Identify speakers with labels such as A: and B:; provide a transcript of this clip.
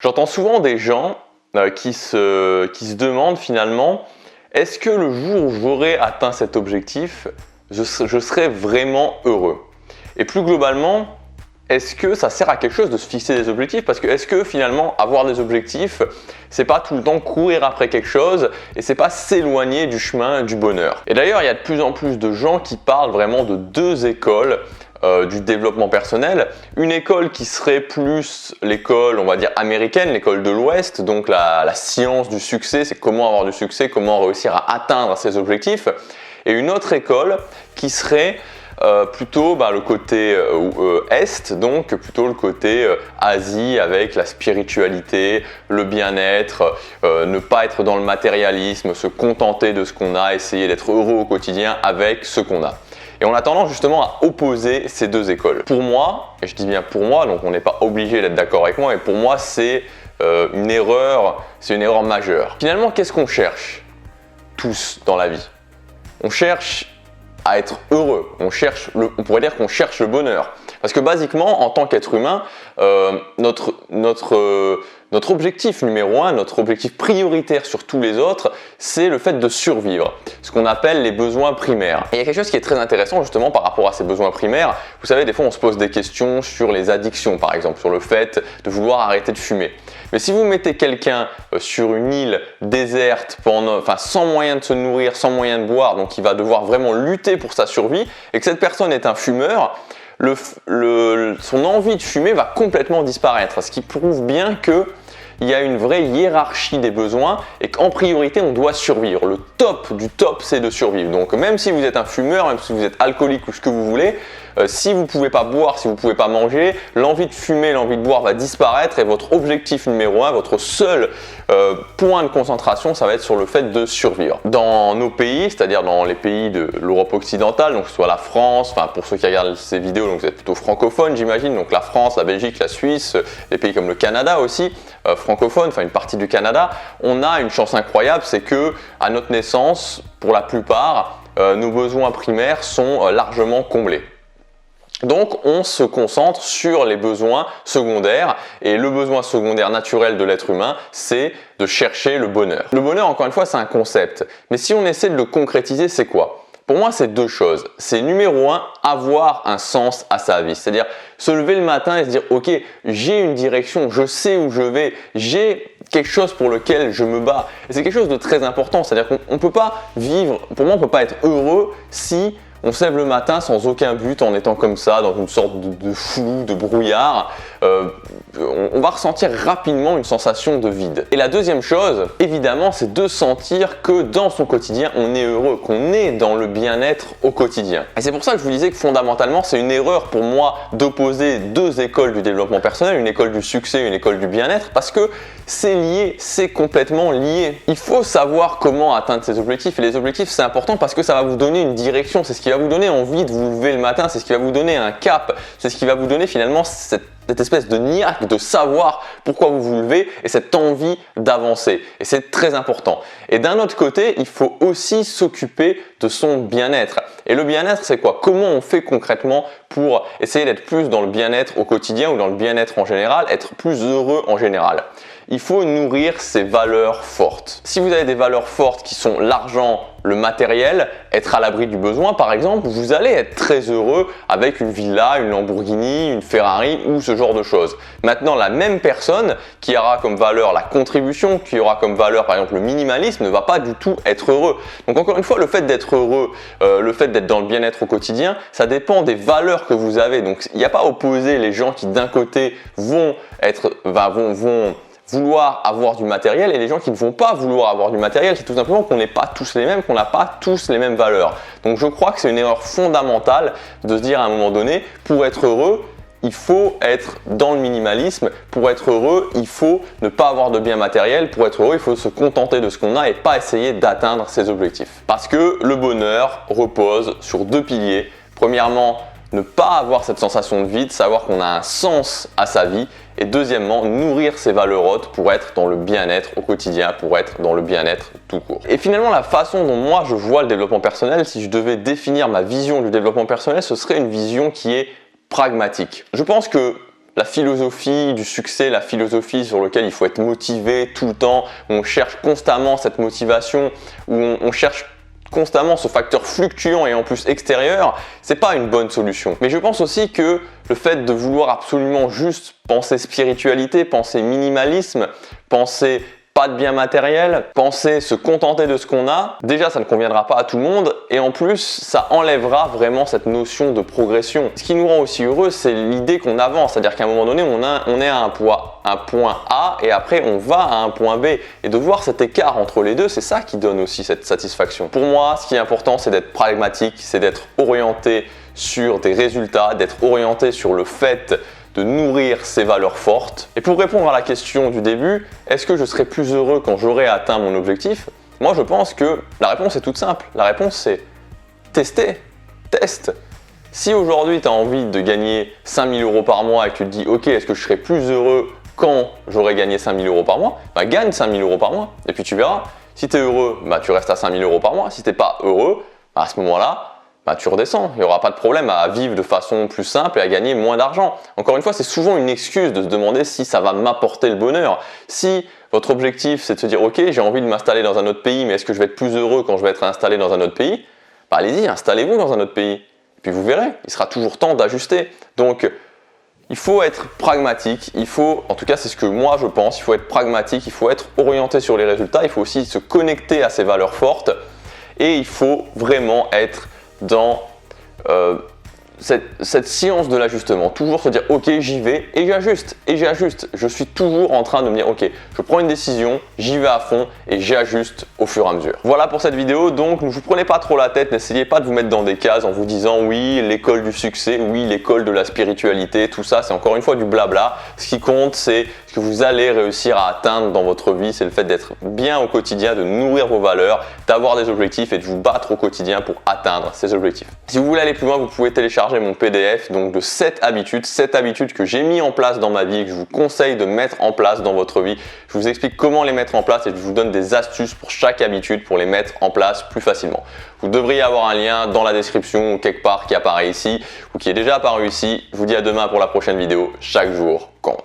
A: J'entends souvent des gens qui se demandent finalement, est-ce que le jour où j'aurai atteint cet objectif, je serai vraiment heureux? Et plus globalement, est-ce que ça sert à quelque chose de se fixer des objectifs? Parce que est-ce que finalement avoir des objectifs, c'est pas tout le temps courir après quelque chose et c'est pas s'éloigner du chemin du bonheur? Et d'ailleurs, il y a de plus en plus de gens qui parlent vraiment de deux écoles du développement personnel. Une école qui serait plus l'école, on va dire américaine, l'école de l'Ouest, donc la science du succès, c'est comment avoir du succès, comment réussir à atteindre ses objectifs. Et une autre école qui serait plutôt le côté Est, donc plutôt le côté Asie avec la spiritualité, le bien-être, ne pas être dans le matérialisme, se contenter de ce qu'on a, essayer d'être heureux au quotidien avec ce qu'on a. Et on a tendance justement à opposer ces deux écoles. Pour moi, et je dis bien pour moi, donc on n'est pas obligé d'être d'accord avec moi, mais pour moi c'est une erreur majeure. Finalement, qu'est-ce qu'on cherche tous dans la vie? On cherche à être heureux, on pourrait dire qu'on cherche le bonheur. Parce que basiquement, en tant qu'être humain, notre objectif numéro un, notre objectif prioritaire sur tous les autres, c'est le fait de survivre, ce qu'on appelle les besoins primaires. Et il y a quelque chose qui est très intéressant justement par rapport à ces besoins primaires. Vous savez, des fois on se pose des questions sur les addictions par exemple, sur le fait de vouloir arrêter de fumer. Mais si vous mettez quelqu'un sur une île déserte, sans moyen de se nourrir, sans moyen de boire, donc il va devoir vraiment lutter pour sa survie, et que cette personne est un fumeur, son envie de fumer va complètement disparaître, ce qui prouve bien qu'il y a une vraie hiérarchie des besoins et qu'en priorité on doit survivre. Le top du top, c'est de survivre. Donc même si vous êtes un fumeur, même si vous êtes alcoolique ou ce que vous voulez, si vous ne pouvez pas boire, si vous ne pouvez pas manger, l'envie de fumer, l'envie de boire va disparaître et votre objectif numéro un, votre seul point de concentration, ça va être sur le fait de survivre. Dans nos pays, c'est-à-dire dans les pays de l'Europe occidentale, donc que ce soit la France, pour ceux qui regardent ces vidéos, donc vous êtes plutôt francophone j'imagine, donc la France, la Belgique, la Suisse, des pays comme le Canada aussi, francophone, une partie du Canada, on a une chance incroyable, c'est que à notre naissance, pour la plupart, nos besoins primaires sont largement comblés. Donc on se concentre sur les besoins secondaires et le besoin secondaire naturel de l'être humain, c'est de chercher le bonheur. Le bonheur, encore une fois, c'est un concept, mais si on essaie de le concrétiser, c'est quoi? Pour moi, c'est deux choses. C'est numéro un, avoir un sens à sa vie. C'est-à-dire se lever le matin et se dire, ok, j'ai une direction, je sais où je vais, j'ai quelque chose pour lequel je me bats. Et c'est quelque chose de très important. C'est-à-dire qu'on ne peut pas vivre, pour moi, on ne peut pas être heureux si on se lève le matin sans aucun but, en étant comme ça, dans une sorte de flou, de brouillard. On va ressentir rapidement une sensation de vide. Et la deuxième chose, évidemment, c'est de sentir que dans son quotidien, on est heureux, qu'on est dans le bien-être au quotidien. Et c'est pour ça que je vous disais que fondamentalement, c'est une erreur pour moi d'opposer deux écoles du développement personnel, une école du succès, une école du bien-être, parce que c'est lié, c'est complètement lié. Il faut savoir comment atteindre ses objectifs. Et les objectifs, c'est important parce que ça va vous donner une direction, c'est ce qui va vous donner envie de vous lever le matin, c'est ce qui va vous donner un cap, c'est ce qui va vous donner finalement cette espèce de niaque de savoir pourquoi vous vous levez et cette envie d'avancer. Et c'est très important. Et d'un autre côté, il faut aussi s'occuper de son bien-être. Et le bien-être, c'est quoi? Comment on fait concrètement pour essayer d'être plus dans le bien-être au quotidien ou dans le bien-être en général, être plus heureux en général? Il faut nourrir ses valeurs fortes. Si vous avez des valeurs fortes qui sont l'argent, le matériel, être à l'abri du besoin par exemple, vous allez être très heureux avec une villa, une Lamborghini, une Ferrari ou ce genre de choses. Maintenant, la même personne qui aura comme valeur la contribution, qui aura comme valeur par exemple le minimalisme, ne va pas du tout être heureux. Donc encore une fois, le fait d'être heureux, le fait d'être dans le bien-être au quotidien, ça dépend des valeurs que vous avez. Donc il n'y a pas à opposer les gens qui d'un côté vont vouloir avoir du matériel et les gens qui ne vont pas vouloir avoir du matériel, c'est tout simplement qu'on n'est pas tous les mêmes, qu'on n'a pas tous les mêmes valeurs. Donc je crois que c'est une erreur fondamentale de se dire à un moment donné, pour être heureux, il faut être dans le minimalisme. Pour être heureux, il faut ne pas avoir de biens matériels. Pour être heureux, il faut se contenter de ce qu'on a et pas essayer d'atteindre ses objectifs. Parce que le bonheur repose sur deux piliers. Premièrement, ne pas avoir cette sensation de vide, savoir qu'on a un sens à sa vie. Et deuxièmement, nourrir ses valeurs hautes pour être dans le bien-être au quotidien, pour être dans le bien-être tout court. Et finalement, la façon dont moi je vois le développement personnel, si je devais définir ma vision du développement personnel, ce serait une vision qui est pragmatique. Je pense que la philosophie du succès, la philosophie sur laquelle il faut être motivé tout le temps, où on cherche constamment cette motivation, où on cherche constamment ce facteur fluctuant et en plus extérieur, c'est pas une bonne solution. Mais je pense aussi que le fait de vouloir absolument juste penser spiritualité, penser minimalisme, penser pas de biens matériels, penser se contenter de ce qu'on a, déjà ça ne conviendra pas à tout le monde et en plus ça enlèvera vraiment cette notion de progression. Ce qui nous rend aussi heureux, c'est l'idée qu'on avance, c'est-à-dire qu'à un moment donné on est à un point A et après on va à un point B et de voir cet écart entre les deux, c'est ça qui donne aussi cette satisfaction. Pour moi, ce qui est important, c'est d'être pragmatique, c'est d'être orienté sur des résultats, d'être orienté sur le fait de nourrir ses valeurs fortes. Et pour répondre à la question du début, est-ce que je serai plus heureux quand j'aurai atteint mon objectif? Moi je pense que la réponse est toute simple. La réponse c'est tester, teste. Si aujourd'hui tu as envie de gagner 5000 € par mois et que tu te dis ok, est-ce que je serai plus heureux quand j'aurai gagné 5000 € par mois? Bah gagne 5000 € par mois et puis tu verras. Si tu es heureux, bah tu restes à 5000 € par mois. Si tu n'es pas heureux, bah à ce moment-là, tu redescends. Il n'y aura pas de problème à vivre de façon plus simple et à gagner moins d'argent. Encore une fois, c'est souvent une excuse de se demander si ça va m'apporter le bonheur. Si votre objectif, c'est de se dire « Ok, j'ai envie de m'installer dans un autre pays, mais est-ce que je vais être plus heureux quand je vais être installé dans un autre pays ?» Bah allez-y, installez-vous dans un autre pays. Et puis vous verrez, il sera toujours temps d'ajuster. Donc, il faut être pragmatique, en tout cas c'est ce que moi je pense, il faut être pragmatique, il faut être orienté sur les résultats, il faut aussi se connecter à ses valeurs fortes et il faut vraiment être dans cette science de l'ajustement, toujours se dire ok j'y vais et j'ajuste, je suis toujours en train de me dire ok je prends une décision, j'y vais à fond et j'ajuste au fur et à mesure. Voilà pour cette vidéo, donc ne vous prenez pas trop la tête, n'essayez pas de vous mettre dans des cases en vous disant oui l'école du succès, oui l'école de la spiritualité, tout ça c'est encore une fois du blabla. Ce qui compte c'est ce que vous allez réussir à atteindre dans votre vie, c'est le fait d'être bien au quotidien, de nourrir vos valeurs, d'avoir des objectifs et de vous battre au quotidien pour atteindre ces objectifs. Si vous voulez aller plus loin, vous pouvez télécharger mon PDF donc de 7 habitudes que j'ai mis en place dans ma vie et que je vous conseille de mettre en place dans votre vie. Je vous explique comment les mettre en place et je vous donne des astuces pour chaque habitude pour les mettre en place plus facilement. Vous devriez avoir un lien dans la description ou quelque part qui apparaît ici ou qui est déjà apparu ici. Je vous dis à demain pour la prochaine vidéo. Chaque jour compte.